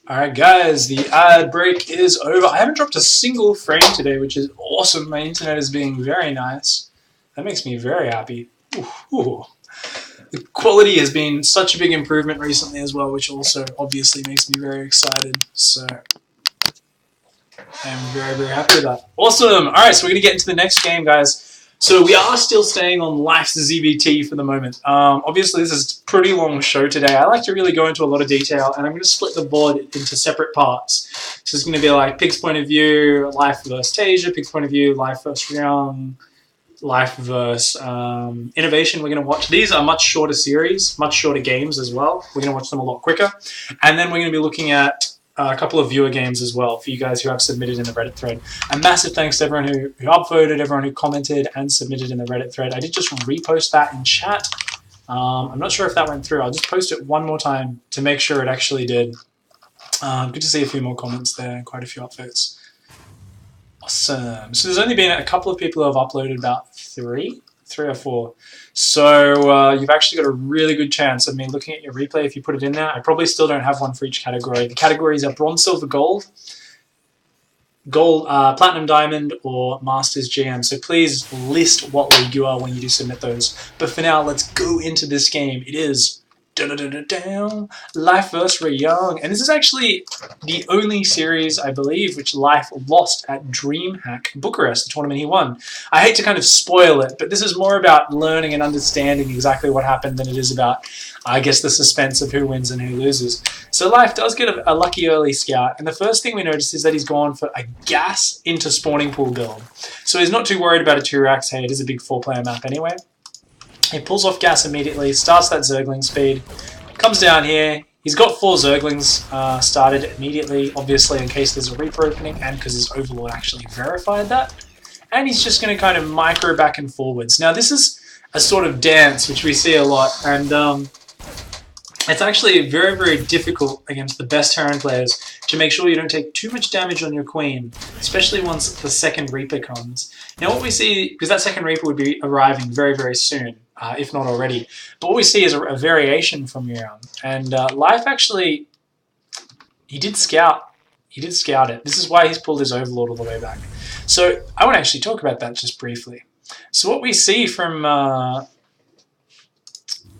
Alright guys, the ad break is over. I haven't dropped a single frame today, which is awesome. My internet is being very nice. That makes me very happy. Ooh. The quality has been such a big improvement recently as well, which also obviously makes me very excited. So I'm very, very happy with that. Awesome! Alright, so we're going to get into the next game, guys. So we are still staying on Life's ZBT for the moment. Obviously, this is a pretty long show today. I like to really go into a lot of detail, and I'm going to split the board into separate parts. So it's going to be like PiG's point of view, Life versus Tasia, PiG's point of view, Life versus Ryung, Life versus Innovation. We're going to watch. These are much shorter series, much shorter games as well. We're going to watch them a lot quicker. And then we're going to be looking at a couple of viewer games as well for you guys who have submitted in the Reddit thread. A massive thanks to everyone who upvoted, everyone who commented and submitted in the Reddit thread. I did just repost that in chat. I'm not sure if that went through. I'll just post it one more time to make sure it actually did. Good to see a few more comments there, quite a few upvotes. Awesome. So there's only been a couple of people who have uploaded, about three or four. So you've actually got a really good chance of me looking at your replay if you put it in there. I probably still don't have one for each category. The categories are bronze, silver, gold, platinum, diamond, or masters GM. So please list what league you are when you do submit those. But for now, let's go into this game. It is Life vs. Ryung, and this is actually the only series, I believe, which Life lost at DreamHack Bucharest, the tournament he won. I hate to kind of spoil it, but this is more about learning and understanding exactly what happened than it is about, I guess, the suspense of who wins and who loses. So Life does get a lucky early scout, and the first thing we notice is that he's gone for a gas into spawning pool build. So he's not too worried about a 2-racks. Hey, it is a big 4-player map anyway. He pulls off gas immediately, starts that Zergling speed, comes down here. He's got 4 Zerglings started immediately, obviously in case there's a Reaper opening and because his Overlord actually verified that. And he's just going to kind of micro back and forwards. Now this is a sort of dance which we see a lot, and it's actually very, very difficult against the best Terran players to make sure you don't take too much damage on your Queen, especially once the second Reaper comes. Now what we see, because that second Reaper would be arriving very, very soon, if not already, but what we see is a variation from Ryung. And Life actually, he did scout it. This is why he's pulled his Overlord all the way back. So I want to actually talk about that just briefly. So what we see from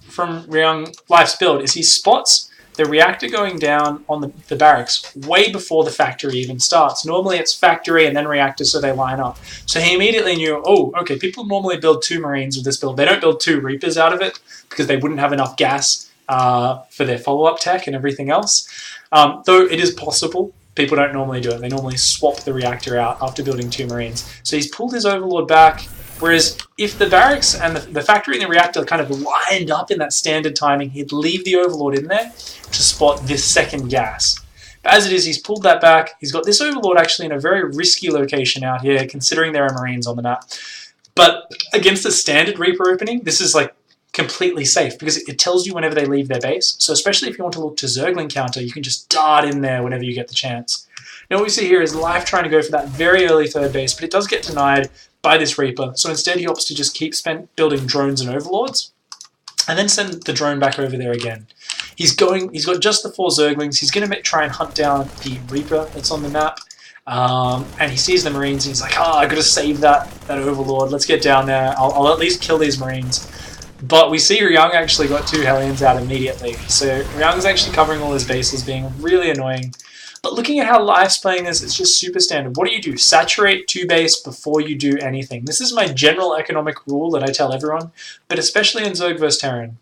Ryung Life's build is he spots the reactor going down on the barracks way before the factory even starts. Normally it's factory and then reactor, so they line up. So he immediately knew, oh, okay, people normally build 2 Marines with this build. They don't build 2 Reapers out of it because they wouldn't have enough gas for their follow-up tech and everything else. Though it is possible, people don't normally do it. They normally swap the reactor out after building 2 Marines. So he's pulled his Overlord back. Whereas if the barracks and the factory and the reactor kind of lined up in that standard timing, he'd leave the Overlord in there to spot this second gas. But as it is, he's pulled that back. He's got this Overlord actually in a very risky location out here, considering there are Marines on the map. But against the standard Reaper opening, this is like completely safe because it tells you whenever they leave their base. So especially if you want to look to Zergling counter, you can just dart in there whenever you get the chance. Now what we see here is Life trying to go for that very early 3rd base, but it does get denied by this Reaper. So instead he opts to just keep building drones and Overlords and then send the drone back over there again. He's got just the 4 Zerglings. He's going to try and hunt down the Reaper that's on the map. And he sees the Marines and he's like, I got to save that Overlord. Let's get down there. I'll at least kill these Marines. But we see Ryung actually got 2 Hellions out immediately. So Ryung's actually covering all his bases, being really annoying. But looking at how Life's playing this, it's just super standard. What do? Saturate 2 base before you do anything. This is my general economic rule that I tell everyone, but especially in Zerg vs Terran.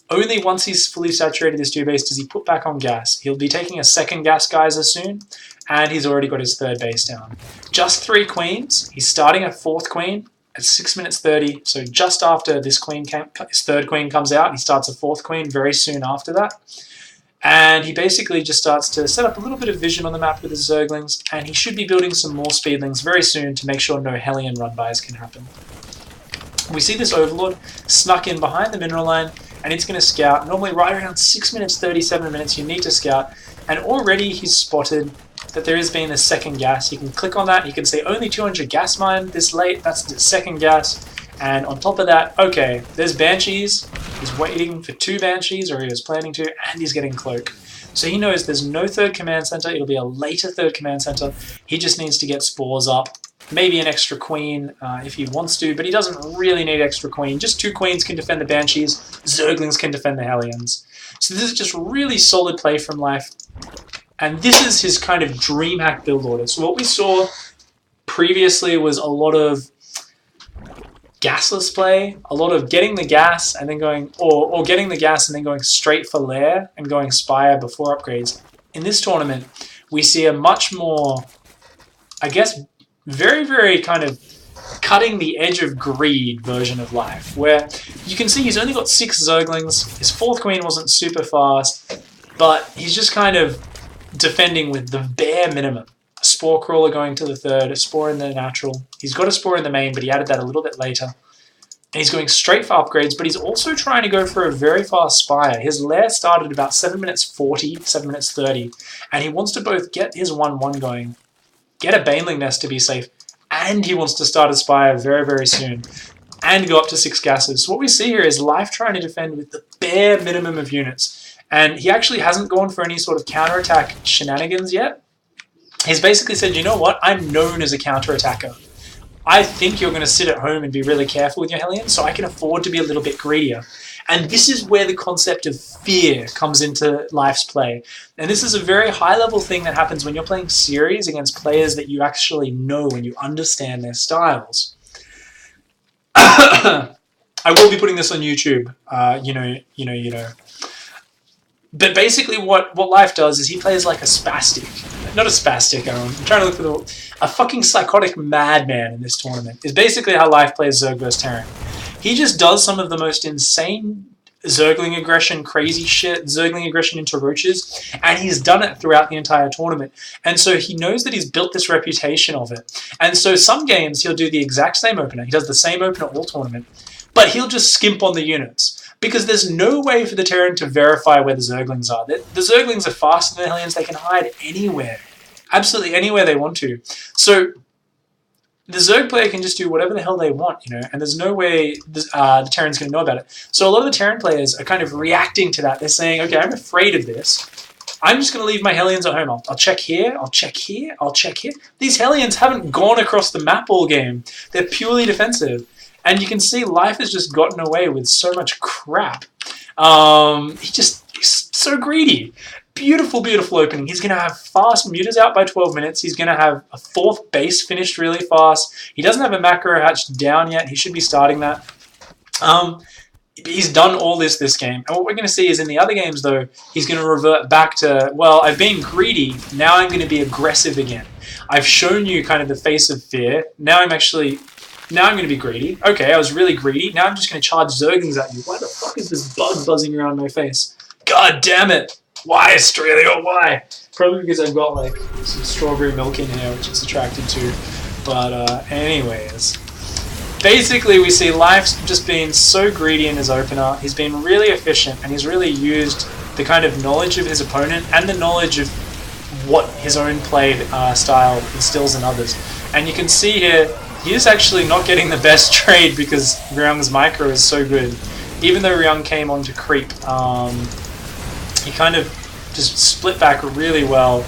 Only once he's fully saturated his 2 base does he put back on gas. He'll be taking a 2nd gas geyser soon, and he's already got his 3rd base down. Just 3 queens. He's starting a 4th queen at 6 minutes 30. So just after this queen, his 3rd queen comes out, he starts a 4th queen very soon after that. And he basically just starts to set up a little bit of vision on the map with his Zerglings, and he should be building some more Speedlings very soon to make sure no Hellion run-bys can happen. We see this Overlord snuck in behind the mineral line, and it's going to scout. Normally right around 6 minutes, 37 minutes you need to scout, and already he's spotted that there has been a 2nd gas. You can click on that, you can say only 200 gas mine this late, that's the 2nd gas, And on top of that, okay, there's Banshees. He's waiting for 2 Banshees, or he was planning to, and he's getting Cloak. So he knows there's no third command center. It'll be a later third command center. He just needs to get spores up. Maybe an extra queen if he wants to, but he doesn't really need extra queen. Just 2 queens can defend the Banshees. Zerglings can defend the Hellions. So this is just really solid play from Life. And this is his kind of dream hack build order. So what we saw previously was a lot of gasless play, a lot of getting the gas and then going, or getting the gas and then going straight for Lair and going Spire before upgrades. In this tournament, we see a much more, I guess, very, very kind of cutting the edge of greed version of Life, where you can see he's only got 6 Zerglings, his 4th queen wasn't super fast, but he's just kind of defending with the bare minimum. A Spore Crawler going to the 3rd, a Spore in the natural. He's got a Spore in the main, but he added that a little bit later. And he's going straight for upgrades, but he's also trying to go for a very fast Spire. His Lair started about 7 minutes 40, 7 minutes 30, and he wants to both get his 1-1 going, get a Baneling Nest to be safe, and he wants to start a Spire very, very soon, and go up to 6 gases. So what we see here is Life trying to defend with the bare minimum of units, and he actually hasn't gone for any sort of counterattack shenanigans yet. He's basically said, you know what, I'm known as a counterattacker. I think you're going to sit at home and be really careful with your Hellions, so I can afford to be a little bit greedier. And this is where the concept of fear comes into Life's play. And this is a very high-level thing that happens when you're playing series against players that you actually know and you understand their styles. I will be putting this on YouTube, you know. But basically what Life does is he plays like a spastic. Not a spastic, I'm trying to look for a fucking psychotic madman in this tournament. Is basically how Life plays Zerg vs Terran. He just does some of the most insane Zergling aggression, crazy shit, Zergling aggression into roaches, and he's done it throughout the entire tournament. And so he knows that he's built this reputation of it. And so some games he'll do the exact same opener. He does the same opener all tournament, but he'll just skimp on the units. Because there's no way for the Terran to verify where the Zerglings are. The Zerglings are faster than the Hellions. They can hide anywhere. Absolutely anywhere they want to. So the Zerg player can just do whatever the hell they want, you know, and there's no way the Terran's going to know about it. So a lot of the Terran players are kind of reacting to that. They're saying, okay, I'm afraid of this. I'm just going to leave my Hellions at home. I'll check here, I'll check here, I'll check here. These Hellions haven't gone across the map all game. They're purely defensive. And you can see Life has just gotten away with so much crap. He's so greedy. Beautiful, beautiful opening. He's going to have fast mutas out by 12 minutes. He's going to have a 4th base finished really fast. He doesn't have a macro hatch down yet. He should be starting that. He's done all this game. And what we're going to see is in the other games, though, he's going to revert back to, well, I've been greedy. Now I'm going to be aggressive again. I've shown you kind of the face of fear. Now I'm going to be greedy. Okay, I was really greedy. Now I'm just going to charge Zerglings at you. Why the fuck is this bug buzzing around my face? God damn it. Why, Australia? Why? Probably because I've got like some strawberry milk in here, which it's attracted to. But anyways. Basically, we see Life's just being so greedy in his opener. He's been really efficient, and he's really used the kind of knowledge of his opponent and the knowledge of what his own play style instills in others. And you can see here, he is actually not getting the best trade because Ryung's micro is so good. Even though Ryung came on to creep, he kind of just split back really well.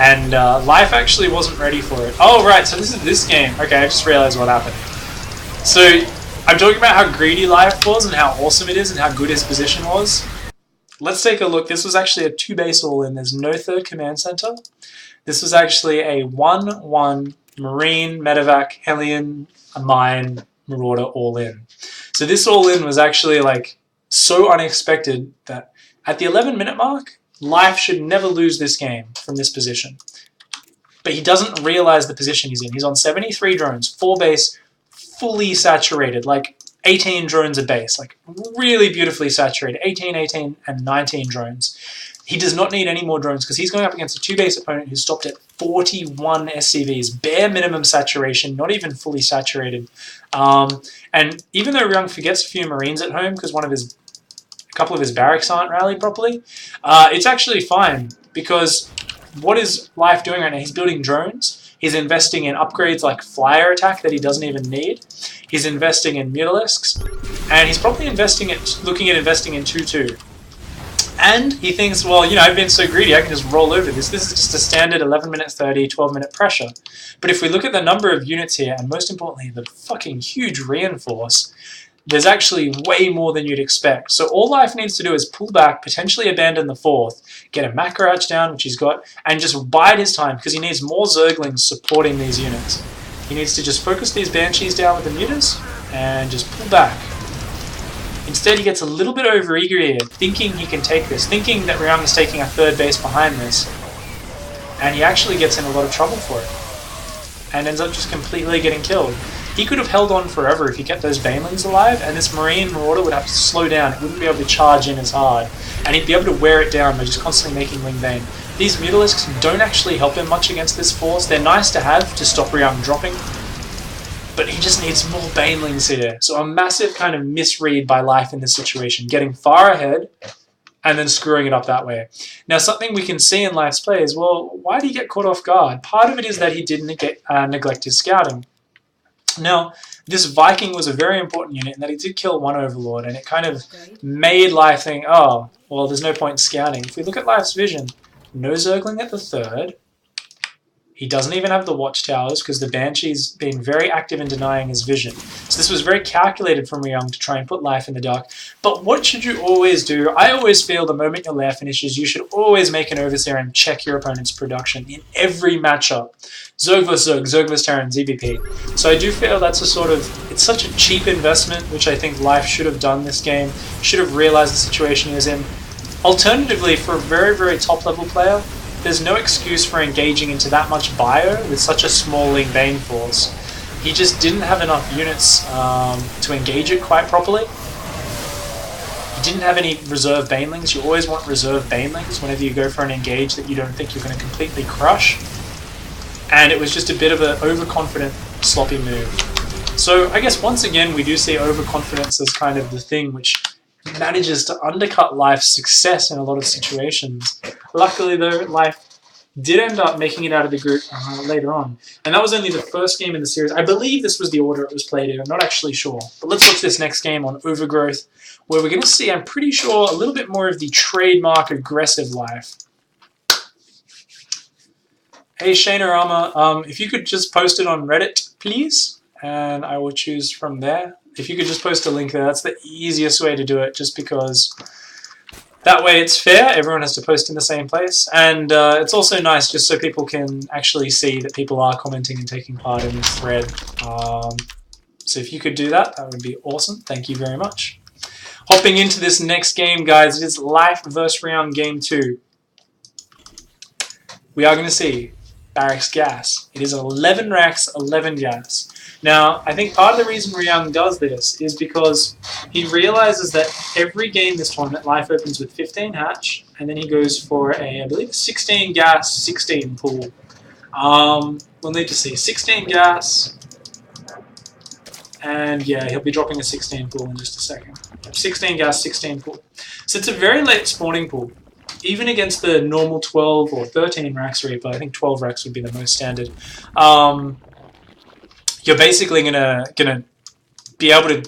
And Life actually wasn't ready for it. Oh, right, so this is this game. Okay, I just realized what happened. So, I'm talking about how greedy Life was and how awesome it is and how good his position was. Let's take a look. This was actually a 2-base all-in. There's no 3rd command center. This was actually a 1-1 Marine, Medevac, Hellion, a Mine, Marauder all-in. So this all-in was actually like so unexpected that at the 11-minute mark, Life should never lose this game from this position. But he doesn't realize the position he's in. He's on 73 drones, 4 base, fully saturated, like 18 drones a base, like really beautifully saturated, 18, 18, and 19 drones. He does not need any more drones because he's going up against a 2-base opponent who's stopped at 41 SCVs, bare minimum saturation, not even fully saturated. And even though Ryung forgets a few Marines at home because a couple of his barracks aren't rallied properly, it's actually fine because what is Life doing right now? He's building drones. He's investing in upgrades like Flyer Attack that he doesn't even need. He's investing in Mutalisks. And he's probably looking at investing in 2-2. And he thinks, well, you know, I've been so greedy, I can just roll over this. This is just a standard 11 minute 30, 12 minute pressure. But if we look at the number of units here, and most importantly, the fucking huge reinforce, there's actually way more than you'd expect. So all Life needs to do is pull back, potentially abandon the 4th, get a Macroach down, which he's got, and just bide his time, because he needs more Zerglings supporting these units. He needs to just focus these Banshees down with the Mutas, and just pull back. Instead, he gets a little bit overeager here, thinking he can take this, thinking that Ryung is taking a 3rd base behind this, and he actually gets in a lot of trouble for it, and ends up just completely getting killed. He could have held on forever if he kept those Banelings alive, and this Marine Marauder would have to slow down, it wouldn't be able to charge in as hard, and he'd be able to wear it down by just constantly making Wing Bane. These Mutalisks don't actually help him much against this force. They're nice to have to stop Ryung dropping, but he just needs more Banelings here. So a massive kind of misread by Life in this situation, getting far ahead and then screwing it up that way. Now, something we can see in Life's play is, well, why did he get caught off guard? Part of it is that he didn't neglect his scouting. Now, this Viking was a very important unit in that he did kill one Overlord, and it kind of made Life think, oh, well, there's no point in scouting. If we look at Life's vision, no Zergling at the 3rd. He doesn't even have the watchtowers because the Banshee's been very active in denying his vision. So this was very calculated from Ryung to try and put Life in the dark. But what should you always do? I always feel the moment your lair finishes, you should always make an Overseer and check your opponent's production in every matchup. Zerg vs Zerg, Zerg vs Terran, ZVP. So I do feel that's a sort of, it's such a cheap investment, which I think Life should have done this game, should have realized the situation he was in. Alternatively, for a very, very top level player, there's no excuse for engaging into that much bio with such a small Wing Bane force. He just didn't have enough units to engage it quite properly. He didn't have any reserve Banelings. You always want reserve Banelings whenever you go for an engage that you don't think you're going to completely crush. And it was just a bit of an overconfident, sloppy move. So I guess once again we do see overconfidence as kind of the thing which manages to undercut Life's success in a lot of situations. Luckily though, Life did end up making it out of the group later on. And that was only the first game in the series. I believe this was the order it was played in. I'm not actually sure. But let's watch this next game on Overgrowth, where we're going to see, I'm pretty sure, a little bit more of the trademark aggressive Life. Hey Shanerama, if you could just post it on Reddit, please, and I will choose from there. If you could just post a link there, that's the easiest way to do it, just because that way it's fair, everyone has to post in the same place, and it's also nice just so people can actually see that people are commenting and taking part in this thread. So if you could do that, that would be awesome. Thank you very much. Hopping into this next game, guys, it is Life vs Ryung Game 2. We are going to see Barracks Gas. It is 11 racks, 11 gas. Now, I think part of the reason Ryung does this is because he realizes that every game this tournament, Life opens with 15 hatch, and then he goes for a, I believe, 16 gas, 16 pool. We'll need to see 16 gas, and yeah, he'll be dropping a 16 pool in just a second. 16 gas, 16 pool. So it's a very late spawning pool. Even against the normal 12 or 13 racks Reaper, I think 12 racks would be the most standard. You're basically gonna be able to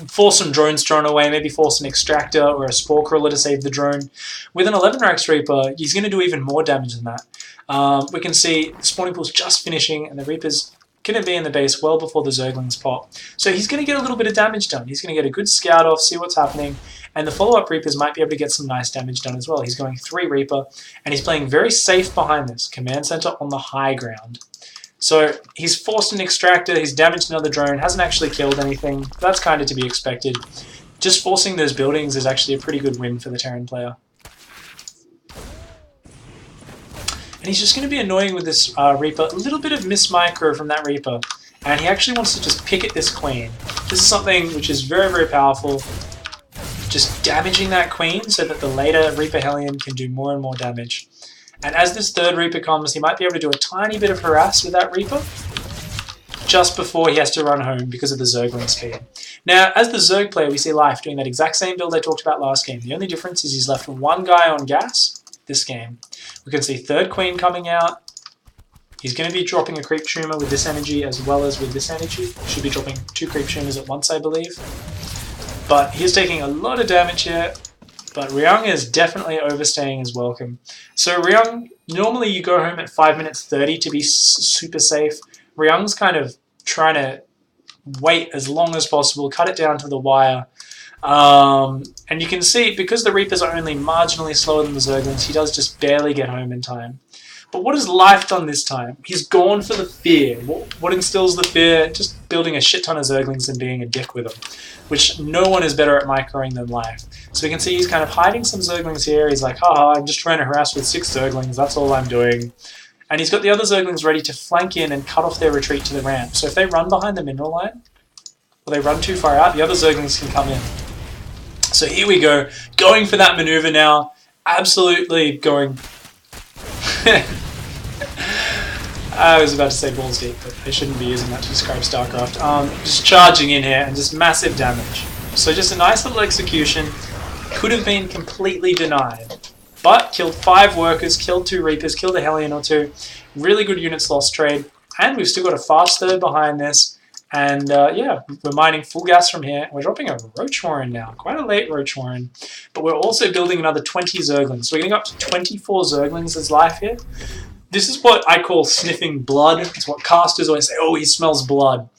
force some drones thrown away, maybe force an extractor or a spore crawler to save the drone. With an 11 racks Reaper, he's going to do even more damage than that. We can see the spawning pool's just finishing, and the Reaper's going to be in the base well before the Zerglings pop. So he's going to get a little bit of damage done. He's going to get a good scout off, see what's happening, and the follow-up Reapers might be able to get some nice damage done as well. He's going 3 Reaper, and he's playing very safe behind this. Command center on the high ground. So he's forced an extractor, he's damaged another drone, hasn't actually killed anything. That's kind of to be expected. Just forcing those buildings is actually a pretty good win for the Terran player. And he's just going to be annoying with this Reaper. A little bit of miss-micro from that Reaper. And he actually wants to just pick at this Queen. This is something which is very, very powerful. Just damaging that Queen so that the later Reaper Hellion can do more and more damage. And as this third Reaper comes, he might be able to do a tiny bit of harass with that Reaper just before he has to run home because of the Zergling speed. Now, as the Zerg player, we see Life doing that exact same build I talked about last game. The only difference is he's left one guy on gas this game. We can see third Queen coming out. He's going to be dropping a creep tumor with this energy as well as with this energy. Should be dropping 2 creep tumors at once, I believe. But he's taking a lot of damage here. But Ryung is definitely overstaying his welcome. So Ryung, normally you go home at 5 minutes 30 to be super safe. Ryung's kind of trying to wait as long as possible, cut it down to the wire. And you can see, because the Reapers are only marginally slower than the Zerglings, he does just barely get home in time. But what has Life done this time? He's gone for the fear. What instills the fear? Just building a shit ton of Zerglings and being a dick with them, which no one is better at microing than Life. So we can see he's kind of hiding some Zerglings here. He's like, haha, I'm just trying to harass with 6 Zerglings, that's all I'm doing. And he's got the other Zerglings ready to flank in and cut off their retreat to the ramp. So if they run behind the mineral line, or they run too far out, the other Zerglings can come in. So here we go, going for that maneuver now, absolutely going... I was about to say balls deep, but I shouldn't be using that to describe StarCraft. Just charging in here and just massive damage. So just a nice little execution. Could have been completely denied, but killed 5 workers, killed 2 Reapers, killed a Hellion or 2. Really good units lost trade, and we've still got a fast third behind this. And yeah, we're mining full gas from here. We're dropping a Roach Warren now, quite a late Roach Warren. But we're also building another 20 Zerglings. So we're getting up to 24 Zerglings as Life here. This is what I call sniffing blood. It's what casters always say, oh, he smells blood.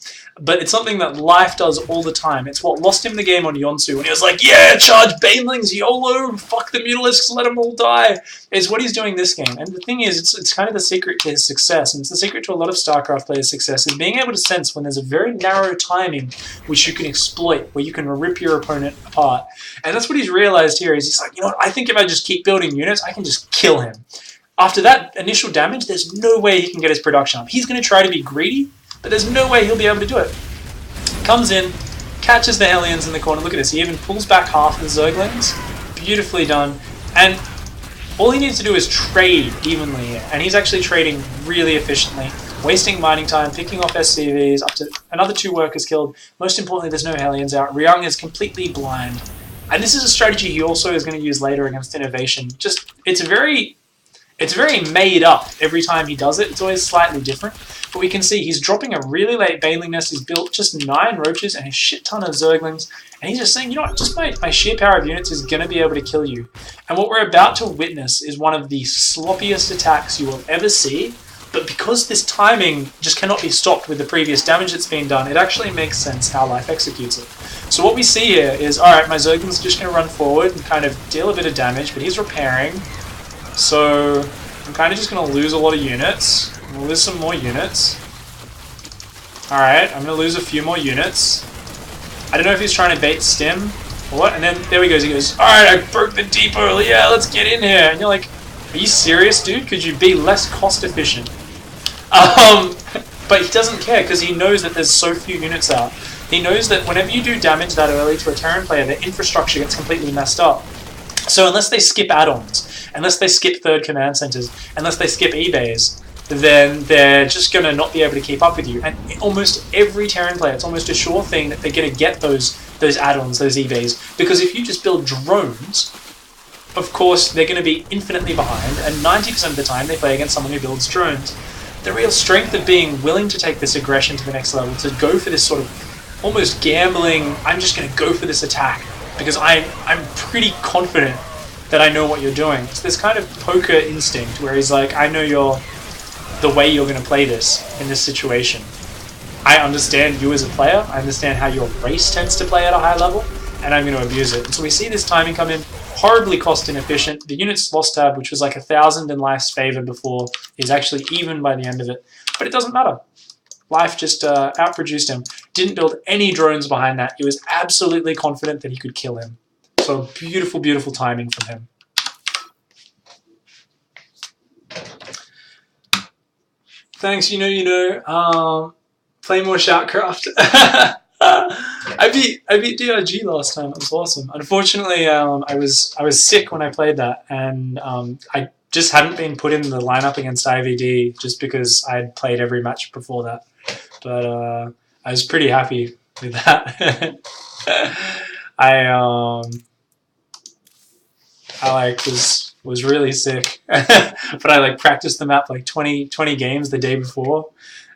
But it's something that Life does all the time. It's what lost him the game on Yonsu when he was like, yeah, charge Banelings, YOLO, fuck the Mutalisks, let them all die. It's what he's doing this game. And the thing is, it's kind of the secret to his success, and it's the secret to a lot of StarCraft players' success, is being able to sense when there's a very narrow timing which you can exploit, where you can rip your opponent apart. And that's what he's realized here, is he's like, you know what, I think if I just keep building units, I can just kill him. After that initial damage, there's no way he can get his production up. He's going to try to be greedy, but there's no way he'll be able to do it. Comes in, catches the Hellions in the corner. Look at this. He even pulls back half of the Zerglings. Beautifully done. And all he needs to do is trade evenly here. And he's actually trading really efficiently. Wasting mining time, picking off SCVs, up to another 2 workers killed. Most importantly, there's no Hellions out. Ryung is completely blind. And this is a strategy he also is going to use later against Innovation. Just, it's very made up every time he does it. It's always slightly different. But we can see he's dropping a really late Baneling Nest. He's built just 9 Roaches and a shit ton of Zerglings. And he's just saying, you know what, just my sheer power of units is going to be able to kill you. And what we're about to witness is one of the sloppiest attacks you will ever see. But because this timing just cannot be stopped with the previous damage that's been done, it actually makes sense how Life executes it. So what we see here is, alright, my Zerglings are just going to run forward and kind of deal a bit of damage, but he's repairing. So I'm kind of just going to lose a lot of units. I'm going to lose some more units. Alright, I'm going to lose a few more units. I don't know if he's trying to bait Stim or what. And then there he goes. He goes, alright, I broke the depot. Yeah, let's get in here. And you're like, are you serious, dude? Could you be less cost efficient? But he doesn't care because he knows that there's so few units out. He knows that whenever you do damage that early to a Terran player, their infrastructure gets completely messed up. So unless they skip add-ons, unless they skip third command centers, unless they skip eBays, then they're just going to not be able to keep up with you. And almost every Terran player, it's almost a sure thing that they're going to get those add-ons, those eBays. Because if you just build drones, of course, they're going to be infinitely behind, and 90% of the time they play against someone who builds drones. The real strength of being willing to take this aggression to the next level, to go for this sort of almost gambling, I'm just going to go for this attack, because I'm pretty confident that I know what you're doing. It's this kind of poker instinct where he's like, I know the way you're going to play this in this situation. I understand you as a player, I understand how your race tends to play at a high level, and I'm going to abuse it. And so we see this timing come in, horribly cost inefficient. The units lost tab, which was like 1,000 in Life's favor before, is actually even by the end of it. But it doesn't matter. Life just outproduced him. Didn't build any drones behind that. He was absolutely confident that he could kill him. So beautiful, beautiful timing from him. Thanks, you know. Play more Shoutcraft. I beat DRG last time. It was awesome. Unfortunately, I was sick when I played that, and I just hadn't been put in the lineup against IVD just because I had played every match before that. But I was pretty happy with that. I was was really sick. But I like practiced the map like 20 games the day before.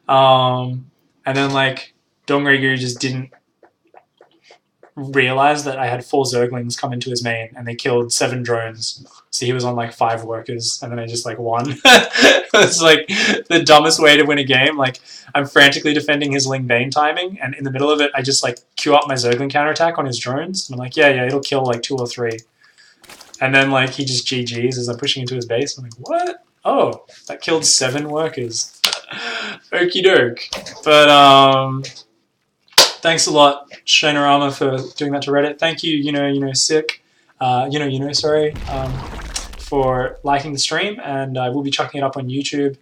And then like Dongregyu just didn't realize that I had 4 Zerglings come into his main and they killed 7 drones. So he was on like 5 workers and then I just like won. It's like the dumbest way to win a game. Like I'm frantically defending his Ling Bane timing and in the middle of it I just like queue up my Zergling counterattack on his drones. And I'm like, yeah, it'll kill like 2 or 3. And then like he just GG's as I'm pushing into his base. I'm like, what? Oh, that killed 7 workers. Okie doke. But thanks a lot, Shanorama, for doing that to Reddit. Thank you, sick. Sorry, for liking the stream, and I will be chucking it up on YouTube.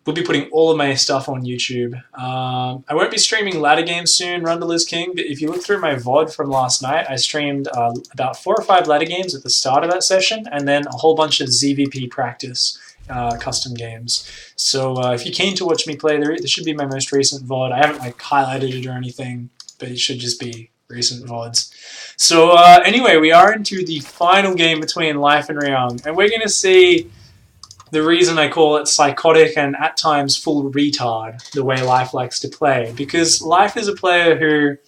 We'll be putting all of my stuff on YouTube. I won't be streaming ladder games soon, Rundle is King, but if you look through my VOD from last night, I streamed about 4 or 5 ladder games at the start of that session, and then a whole bunch of ZVP practice custom games. So if you're keen to watch me play, there should be my most recent VOD. I haven't like highlighted it or anything, but it should just be recent VODs. So anyway, we are into the final game between Life and Ryung, and we're going to see the reason I call it psychotic and at times full retard, the way Life likes to play. Because Life is a player who,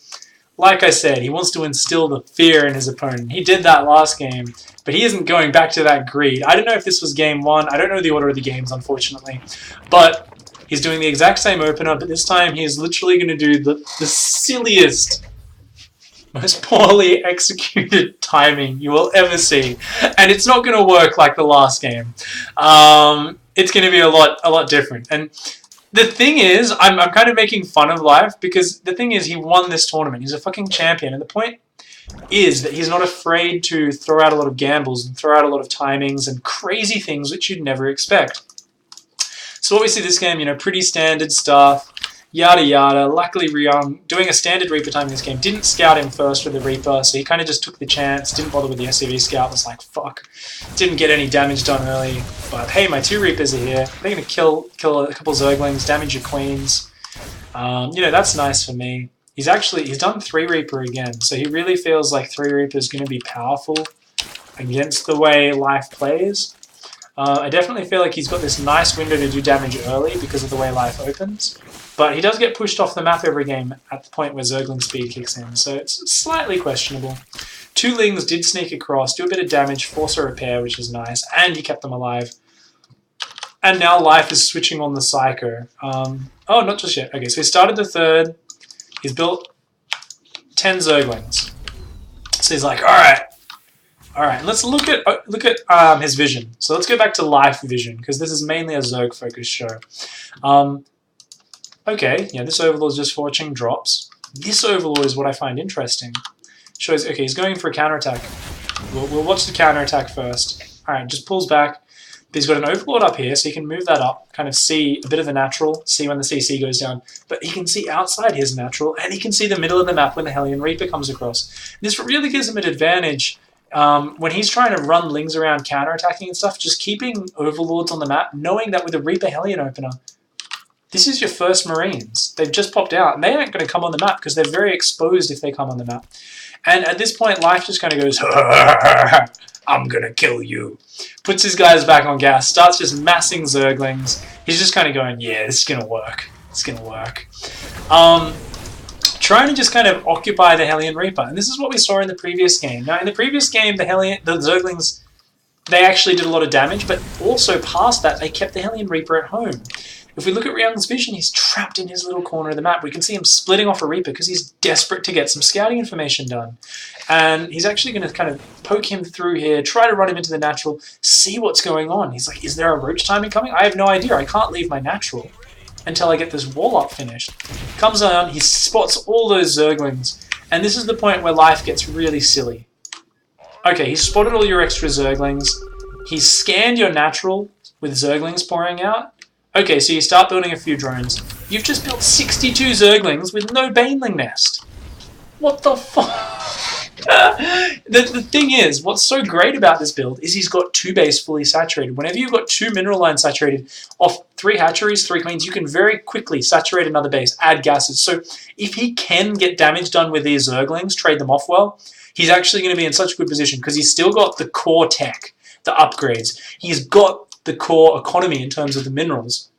like I said, he wants to instill the fear in his opponent. He did that last game, but he isn't going back to that greed. I don't know if this was game 1. I don't know the order of the games, unfortunately. But he's doing the exact same opener, but this time he is literally going to do the silliest, most poorly executed timing you will ever see. And it's not going to work like the last game. It's going to be a lot different. And the thing is, I'm kind of making fun of Life because the thing is he won this tournament. He's a fucking champion. And the point is that he's not afraid to throw out a lot of gambles and throw out a lot of timings and crazy things which you'd never expect. So what we see this game, pretty standard stuff. Yada yada. Luckily, Ryung, doing a standard Reaper time in this game, didn't scout him first with the Reaper, so he kind of just took the chance, didn't bother with the SCV scout, was like, fuck. Didn't get any damage done early, but hey, my 2 Reapers are here. They're going to kill a couple Zerglings, damage your queens. That's nice for me. He's done 3 Reaper again, so he really feels like 3 Reaper is going to be powerful against the way Life plays. I definitely feel like he's got this nice window to do damage early because of the way Life opens. But he does get pushed off the map every game at the point where Zergling speed kicks in, so it's slightly questionable. 2 Lings did sneak across, do a bit of damage, force a repair, which is nice, and he kept them alive. And now Life is switching on the Psycho. Oh, not just yet. Okay, so he started the 3rd. He's built 10 Zerglings. So he's like, alright, let's look at his vision. So let's go back to Life vision, because this is mainly a Zerg-focused show. Okay, yeah, this Overlord is just watching drops. This Overlord is what I find interesting. Shows, okay, he's going for a counterattack. We'll watch the counterattack first. Alright, just pulls back. But he's got an Overlord up here, so he can move that up, kind of see a bit of the natural, see when the CC goes down. But he can see outside his natural, and he can see the middle of the map when the Hellion Reaper comes across. This really gives him an advantage when he's trying to run Lings around counterattacking and stuff, just keeping Overlords on the map, knowing that with a Reaper Hellion opener, this is your first Marines. They've just popped out, and they aren't going to come on the map because they're very exposed if they come on the map. And at this point, Life just kind of goes, I'm going to kill you. Puts his guys back on gas, starts just massing Zerglings. He's just kind of going, yeah, this is going to work. It's going to work. Trying to just kind of occupy the Hellion Reaper. And this is what we saw in the previous game. Now, in the previous game, the Zerglings, they actually did a lot of damage, but also past that, they kept the Hellion Reaper at home. If we look at Ryung's vision, he's trapped in his little corner of the map. We can see him splitting off a Reaper because he's desperate to get some scouting information done. And he's actually going to kind of poke him through here, try to run him into the natural, see what's going on. He's like, is there a roach timing coming? I have no idea. I can't leave my natural until I get this wall up finished. Comes on, he spots all those Zerglings. And this is the point where Life gets really silly. Okay, he's spotted all your extra Zerglings. He's scanned your natural with Zerglings pouring out. Okay, so you start building a few drones. You've just built 62 Zerglings with no Baneling nest. What the fuck? The thing is, what's so great about this build is he's got 2 base fully saturated. Whenever you've got 2 mineral lines saturated off 3 hatcheries, 3 queens, you can very quickly saturate another base, add gases. So if he can get damage done with these Zerglings, trade them off well, he's actually going to be in such a good position because he's still got the core tech the upgrades. He's got the core economy in terms of the minerals.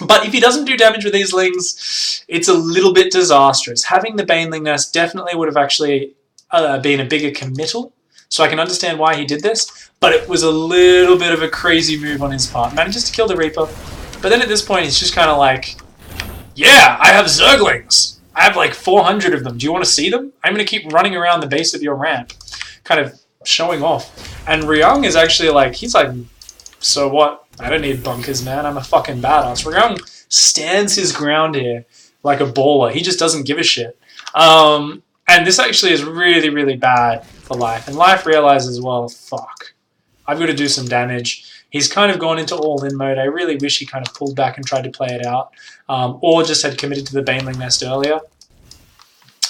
But if he doesn't do damage with these lings, it's a little bit disastrous. Having the Baneling Nest definitely would have actually been a bigger committal, so I can understand why he did this, but it was a little bit of a crazy move on his part. Manages to kill the Reaper, but then at this point he's just kind of like, yeah, I have Zerglings. I have like 400 of them. Do you want to see them? I'm going to keep running around the base of your ramp, kind of showing off. And Ryung is actually like, he's like, so what? I don't need bunkers, man. I'm a fucking badass. Ryung stands his ground here like a baller. He just doesn't give a shit. And this actually is really, really bad for Life. And Life realizes, well, fuck. I've got to do some damage. He's kind of gone into all-in mode. I really wish he kind of pulled back and tried to play it out. Or just had committed to the Baneling Nest earlier.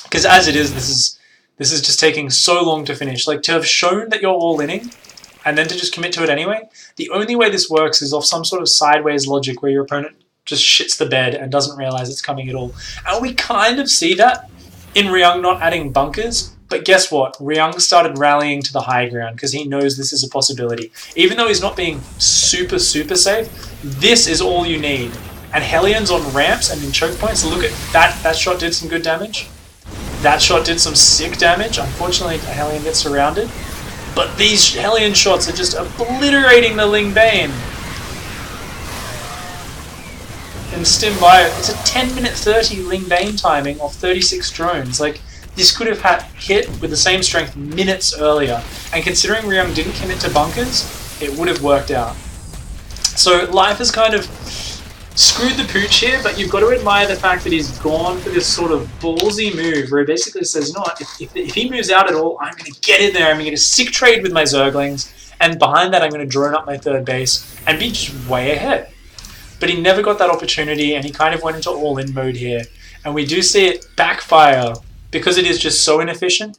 Because as it is, this is just taking so long to finish. Like, to have shown that you're all-inning, and then to just commit to it anyway, the only way this works is off some sort of sideways logic where your opponent just shits the bed and doesn't realize it's coming at all. And we kind of see that in Ryung not adding bunkers, but guess what? Ryung started rallying to the high ground because he knows this is a possibility. Even though he's not being super, super safe, this is all you need. And Hellions on ramps and in choke points, look at that. That shot did some good damage. That shot did some sick damage. Unfortunately, a Hellion gets surrounded. But these Hellion shots are just obliterating the Ling Bane. And Stim Bio, it's a 10-minute 30 Ling Bane timing off 36 drones. Like, this could have hit with the same strength minutes earlier. And considering Ryung didn't commit to bunkers, it would have worked out. So Life has kind of screwed the pooch here, but you've got to admire the fact that he's gone for this sort of ballsy move where he basically says, you know what, if he moves out at all, I'm going to get in there, I'm going to get a sick trade with my Zerglings, and behind that I'm going to drone up my third base and be just way ahead. But he never got that opportunity, and he kind of went into all-in mode here. And we do see it backfire because it is just so inefficient.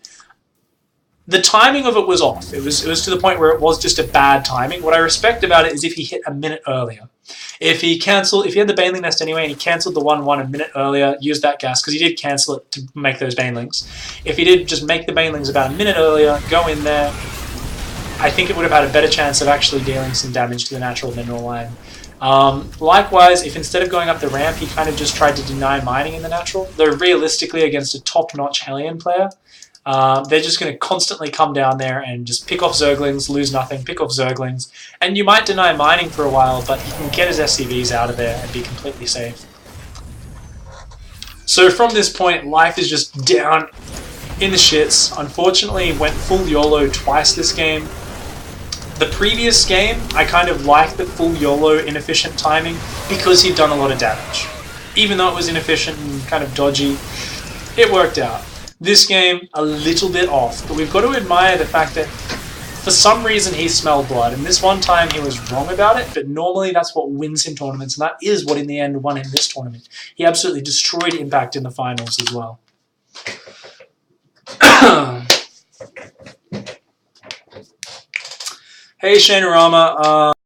The timing of it was off. It was to the point where it was just a bad timing. What I respect about it is if he hit a minute earlier. If he had the Baneling Nest anyway and he cancelled the 1-1 a minute earlier, used that gas, because he did cancel it to make those Banelings. If he did just make the Banelings about a minute earlier, go in there, I think it would have had a better chance of actually dealing some damage to the natural mineral line. Likewise, if instead of going up the ramp, he kind of just tried to deny mining in the natural, though realistically against a top-notch Hellion player, they're just going to constantly come down there and just pick off Zerglings, lose nothing, pick off Zerglings, and you might deny mining for a while, but he can get his SCVs out of there and be completely safe. So from this point, Life is just down in the shits. Unfortunately, went full YOLO twice this game. The previous game, I kind of liked the full YOLO inefficient timing because he'd done a lot of damage. Even though it was inefficient and kind of dodgy, it worked out. This game, a little bit off, but we've got to admire the fact that for some reason he smelled blood, and this one time he was wrong about it, but normally that's what wins him tournaments, and that is what in the end won him this tournament. He absolutely destroyed Impact in the finals as well. Hey Shanerama,